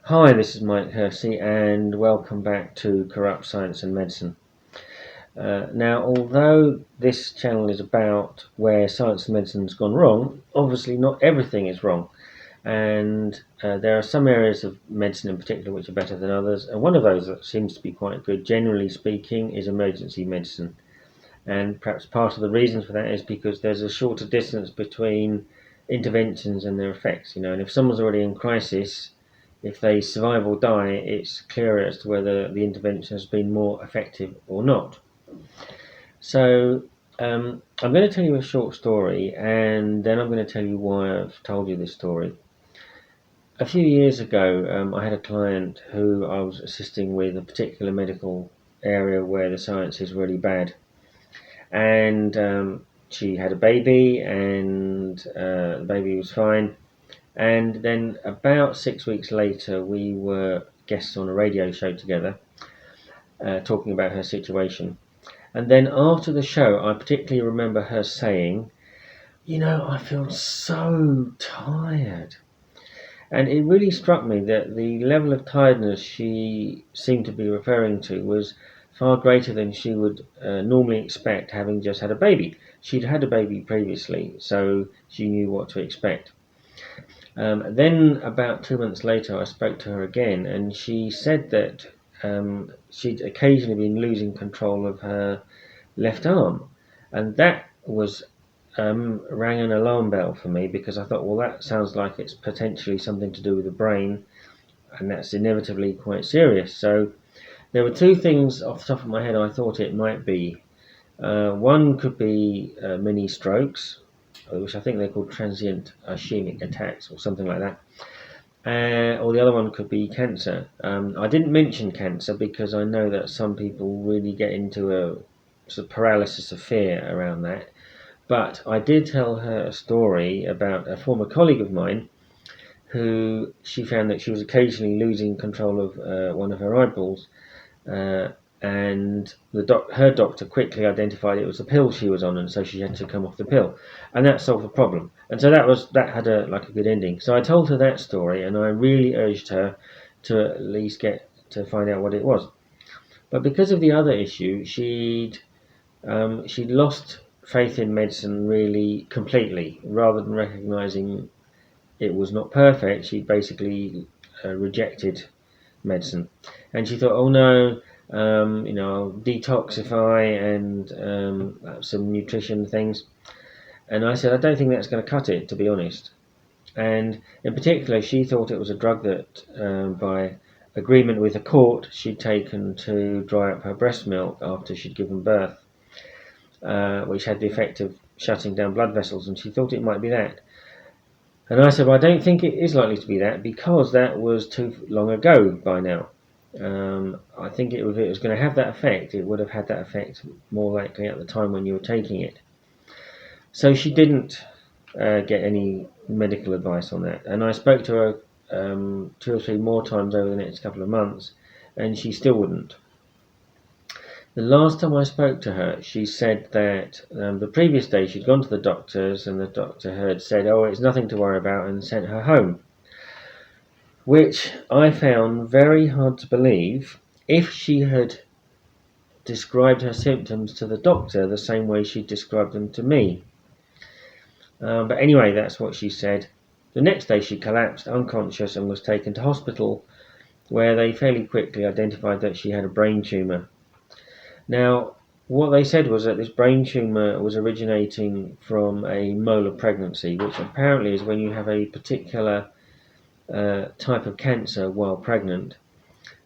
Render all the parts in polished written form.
Hi, this is Mike Hersey, and welcome back to Corrupt Science and Medicine. Now, although this channel is about where science and medicine has gone wrong, obviously not everything is wrong, and there are some areas of medicine in particular which are better than others, and one of those that seems to be quite good, generally speaking, is emergency medicine. And perhaps part of the reason for that is because there's a shorter distance between interventions and their effects, and if someone's already in crisis, if they survive or die, it's clearer as to whether the intervention has been more effective or not. So I'm going to tell you a short story, and then I'm going to tell you why I've told you this story. A few years ago, I had a client who I was assisting with a particular medical area where the science is really bad. And she had a baby, and the baby was fine. And then about 6 weeks later, we were guests on a radio show together, talking about her situation. And then after the show, I particularly remember her saying, I feel so tired. And it really struck me that the level of tiredness she seemed to be referring to was far greater than she would normally expect, having just had a baby. She'd had a baby previously, so she knew what to expect. Then about 2 months later, I spoke to her again, and she said that she'd occasionally been losing control of her left arm, and that was rang an alarm bell for me, because I thought, well, that sounds like it's potentially something to do with the brain, and that's inevitably quite serious. So there were two things off the top of my head I thought it might be. One could be mini strokes, which I think they're called transient ischemic attacks or something like that. Or the other one could be cancer. I didn't mention cancer because I know that some people really get into a sort of paralysis of fear around that. But I did tell her a story about a former colleague of mine who she found that she was occasionally losing control of one of her eyeballs, and her doctor quickly identified it was a pill she was on, and so she had to come off the pill, and that solved the problem. And so that had a good ending. So I told her that story, and I really urged her to at least get to find out what it was. But because of the other issue, she'd lost faith in medicine really completely. Rather than recognizing it was not perfect, she basically rejected medicine, and she thought, oh no, I'll detoxify and some nutrition things. And I said, I don't think that's going to cut it, to be honest. And in particular, she thought it was a drug that, by agreement with the court, she'd taken to dry up her breast milk after she'd given birth, which had the effect of shutting down blood vessels, and she thought it might be that. And I said, well, I don't think it is likely to be that, because that was too long ago by now. I think if it was going to have that effect, it would have had that effect more likely at the time when you were taking it. So she didn't get any medical advice on that. And I spoke to her 2 or 3 more times over the next couple of months, and she still wouldn't. The last time I spoke to her, she said that the previous day she'd gone to the doctors, and the doctor had said, oh, it's nothing to worry about, and sent her home. Which I found very hard to believe if she had described her symptoms to the doctor the same way she described them to me. But anyway, that's what she said. The next day she collapsed unconscious and was taken to hospital, where they fairly quickly identified that she had a brain tumour. Now, what they said was that this brain tumour was originating from a molar pregnancy, which apparently is when you have a particular type of cancer while pregnant.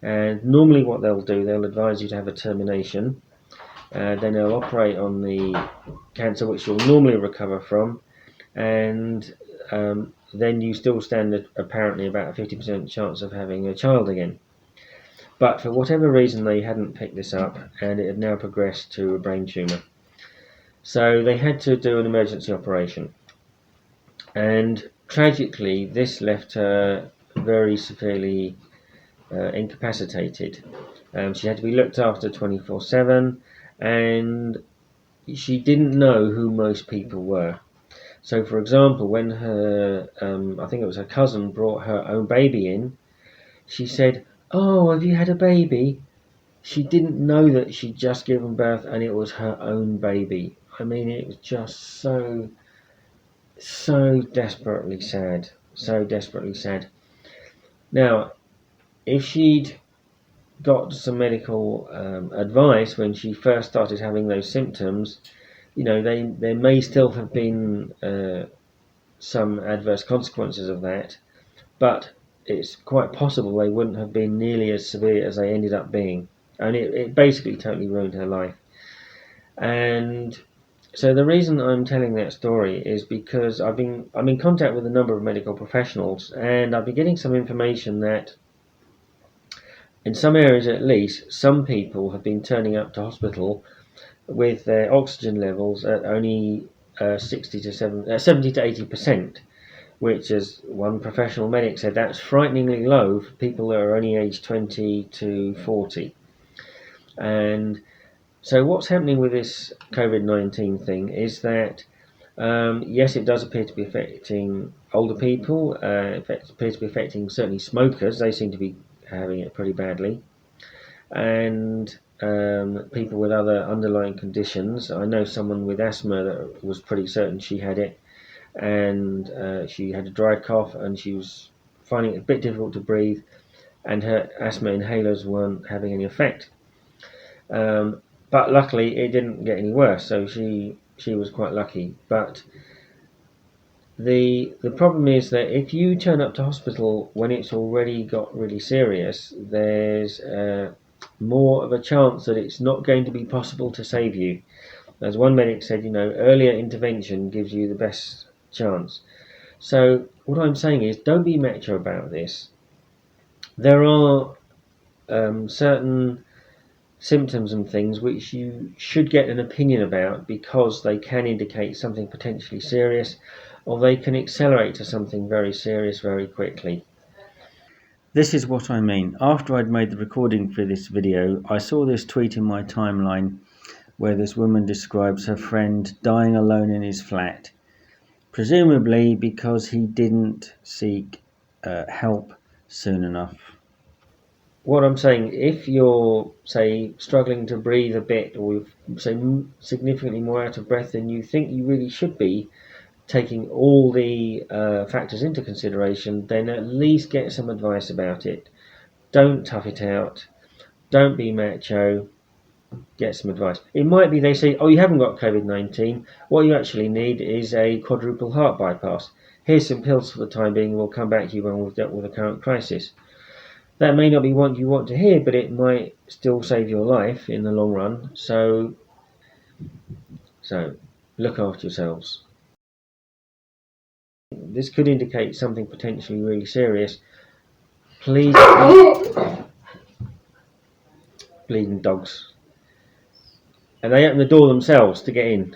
And normally what they'll do, they'll advise you to have a termination. Then they'll operate on the cancer, which you'll normally recover from, and then you still stand apparently about a 50% chance of having a child again. But for whatever reason, they hadn't picked this up, and it had now progressed to a brain tumour. So they had to do an emergency operation. And tragically, this left her very severely incapacitated. She had to be looked after 24/7, and she didn't know who most people were. So, for example, when her, I think it was her cousin, brought her own baby in, She said, "Oh, have you had a baby?" She didn't know that she'd just given birth and it was her own baby. I mean, it was just so desperately sad. So desperately sad. Now, if she'd got some medical advice when she first started having those symptoms, there may still have been some adverse consequences of that, but it's quite possible they wouldn't have been nearly as severe as they ended up being. And it basically totally ruined her life. And so the reason I'm telling that story is because I'm in contact with a number of medical professionals, and I've been getting some information that in some areas at least, some people have been turning up to hospital with their oxygen levels at only 70 to 80%, which, as one professional medic said, that's frighteningly low for people that are only aged 20 to 40. And so what's happening with this COVID-19 thing is that, yes, it does appear to be affecting older people. It appears to be affecting certainly smokers. They seem to be having it pretty badly. And people with other underlying conditions. I know someone with asthma that was pretty certain she had it, and she had a dry cough, and she was finding it a bit difficult to breathe, and her asthma inhalers weren't having any effect. But luckily, it didn't get any worse, so she was quite lucky. But the problem is that if you turn up to hospital when it's already got really serious, there's more of a chance that it's not going to be possible to save you. As one medic said, earlier intervention gives you the best chance. So what I'm saying is, don't be macho about this. There are certain symptoms and things which you should get an opinion about, because they can indicate something potentially serious, or they can accelerate to something very serious very quickly. This is what I mean. After I'd made the recording for this video, I saw this tweet in my timeline where this woman describes her friend dying alone in his flat, presumably because he didn't seek help soon enough. What I'm saying, if you're, say, struggling to breathe a bit, or say significantly more out of breath than you think you really should be, taking all the factors into consideration, then at least get some advice about it. Don't tough it out. Don't be macho. Get some advice. It might be they say, "Oh, you haven't got COVID-19. What you actually need is a quadruple heart bypass. Here's some pills for the time being. We'll come back to you when we've dealt with the current crisis." That may not be what you want to hear, but it might still save your life in the long run. So look after yourselves. This could indicate something potentially really serious. Please, bleeding dogs. And they open the door themselves to get in.